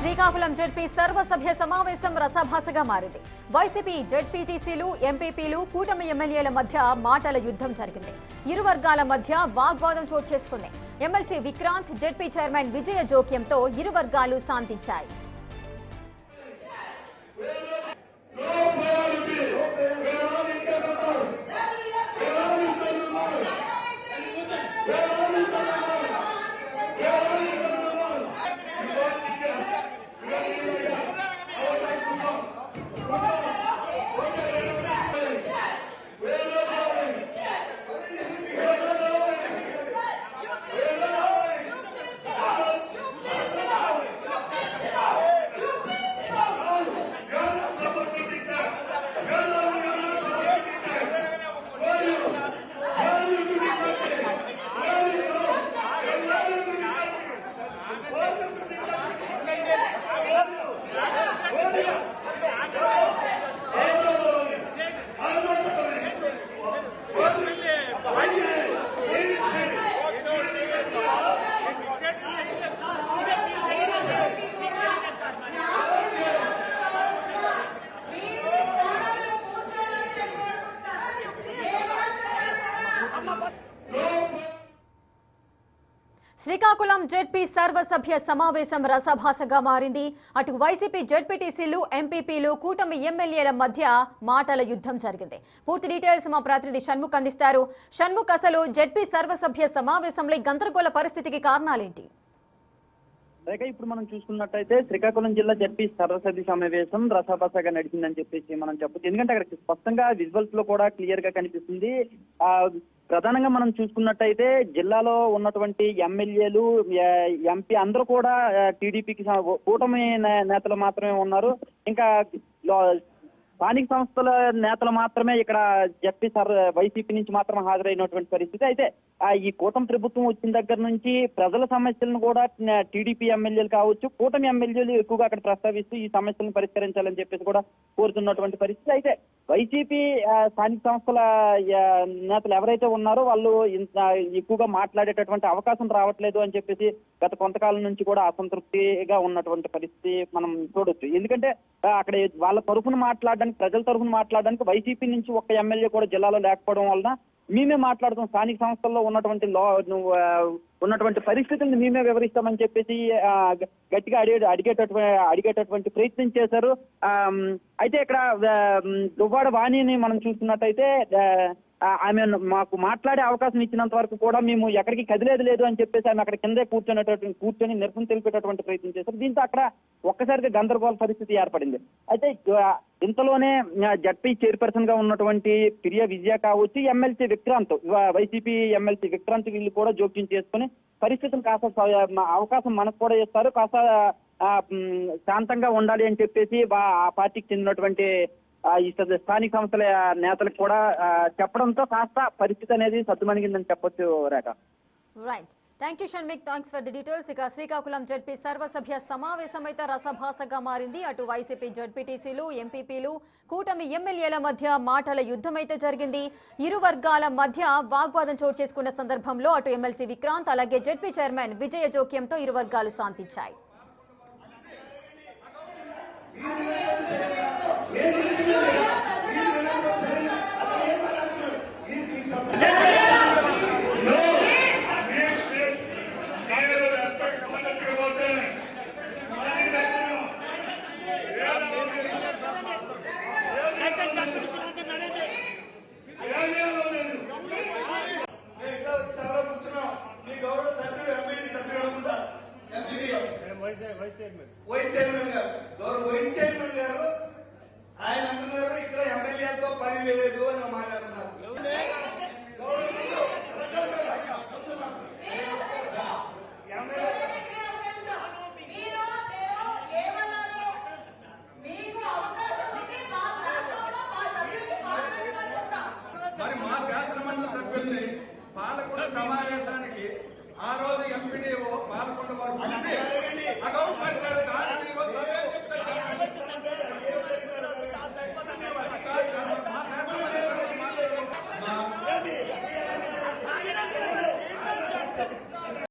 Srikakulam ZP సర్వసభ్య సమావేశం రసాభాసగా మారింది. వైసీపీ జెడ్పీటీసీలు, ఎంపీపీలు, కూటమి ఎమ్మెల్యేల మధ్య మాటల యుద్ధం జరిగింది. ఇరు వర్గాల మధ్య వాగ్వాదం చోటు చేసుకుంది. ఎమ్మెల్సీ విక్రాంత్, జెడ్పీ చైర్మన్ విజయ జోక్యంతో ఇరు వర్గాలు శాంతించాయి. శ్రీకాకుళం జెడ్పీ సర్వసభ్య సమావేశం రసాభాసగా మారింది. అటు వైసీపీ జెడ్పీటీసీలు, ఎంపీపీలు, కూటమి ఎమ్మెల్యేల మధ్య మాటల యుద్ధం జరిగింది. పూర్తి డీటెయిల్స్ మా ప్రతినిధి షణ్ముఖ్ అందిస్తారు. షణ్ముఖ్, అసలు జెడ్పీ సర్వసభ్య సమావేశంలో గందరగోళ పరిస్థితికి కారణాలేంటి? ఇప్పుడు మనం చూసుకున్నట్టయితే శ్రీకాకుళం జిల్లా జెడ్పీ సర్వసభ్య సమావేశం రసాభాసగా నడిచిందని చెప్పేసి మనం చెప్పొచ్చు. ఎందుకంటే అక్కడ స్పష్టంగా విజువల్స్ లో కూడా క్లియర్ గా కనిపిస్తుంది. ప్రధానంగా మనం చూసుకున్నట్టయితే జిల్లాలో ఉన్నటువంటి ఎమ్మెల్యేలు, ఎంపీ అందరూ కూడా టీడీపీకి కూటమి నేతలు మాత్రమే ఉన్నారు. ఇంకా స్థానిక సంస్థల నేతలు మాత్రమే ఇక్కడ జెడ్పీ వైసీపీ నుంచి మాత్రం హాజరైనటువంటి పరిస్థితి. అయితే ఈ కూటమి ప్రభుత్వం వచ్చిన దగ్గర నుంచి ప్రజల సమస్యలను కూడా టీడీపీ ఎమ్మెల్యేలు కావచ్చు, కూటమి ఎమ్మెల్యేలు ఎక్కువగా అక్కడ ప్రస్తావిస్తూ ఈ సమస్యలను పరిష్కరించాలని చెప్పేసి కూడా కోరుతున్నటువంటి పరిస్థితి. అయితే వైసీపీ స్థానిక సంస్థల నేతలు ఎవరైతే ఉన్నారో వాళ్ళు ఇంత ఎక్కువగా మాట్లాడేటటువంటి అవకాశం రావట్లేదు అని చెప్పేసి గత కొంతకాలం నుంచి కూడా అసంతృప్తిగా ఉన్నటువంటి పరిస్థితి మనం చూడొచ్చు. ఎందుకంటే అక్కడ వాళ్ళ తరఫున మాట్లాడడానికి, ప్రజల తరఫున మాట్లాడడానికి వైసీపీ నుంచి ఒక్క ఎమ్మెల్యే కూడా జిల్లాలో లేకపోవడం వలన మేమే మాట్లాడుతాం, స్థానిక సంస్థల్లో ఉన్నటువంటి పరిస్థితులను మేమే వివరిస్తామని చెప్పేసి గట్టిగా అడిగేటటువంటి ప్రయత్నం చేశారు. అయితే ఇక్కడ దువ్వాడ వాణిని మనం చూస్తున్నట్టయితే ఆమె మాకు మాట్లాడే అవకాశం ఇచ్చినంత వరకు కూడా మేము ఎక్కడికి కదిలేదు అని చెప్పేసి ఆమె అక్కడ కిందే కూర్చొని నిరసన తెలిపేటటువంటి ప్రయత్నం చేశారు. దీంతో అక్కడ ఒక్కసారిగా గందరగోళ పరిస్థితి ఏర్పడింది. అయితే ఇంతలోనే జడ్పీ చైర్పర్సన్ గా ఉన్నటువంటి ప్రియా విజయ కావచ్చు, MLC Vikrant, YCP MLC Vikrant వీళ్ళు కూడా జోక్యం చేసుకుని పరిస్థితులు కాస్త అవకాశం మనకు కూడా ఇస్తారు, కాస్త శాంతంగా ఉండాలి అని చెప్పేసి ఆ పార్టీకి చెందినటువంటి ఈ స్థానిక సంస్థల నేతలకు కూడా చెప్పడంతో కాస్త పరిస్థితి అనేది సద్దుమణిగిందని చెప్పొచ్చు. Rekha, right, thank you Shanmukh, thanks for the details. ఇక శ్రీకాకుళం జెడ్పీ సర్వసభ్య సమావేశం అయితే రసభాసగా మారింది. అటు వైసీపీ జెడ్పీటీసీలు, ఎంపీపీలు, కూటమి ఎమ్మెల్యేల మధ్య మాటల యుద్ధం అయితే జరిగింది. ఇరు వర్గాల మధ్య వాగ్వాదం చోటు చేసుకున్న సందర్భంలో అటు ఎమ్మెల్సీ విక్రాంత్, అలాగే జెడ్పీ చైర్మన్ విజయ జోక్యంతో ఇరు వర్గాలు శాంతించాయి. వైస్ చైర్మన్ గారు ఆయన అంటున్నారు ఇక్కడ ఎమ్మెల్యేలతో పని లేదు అని మాట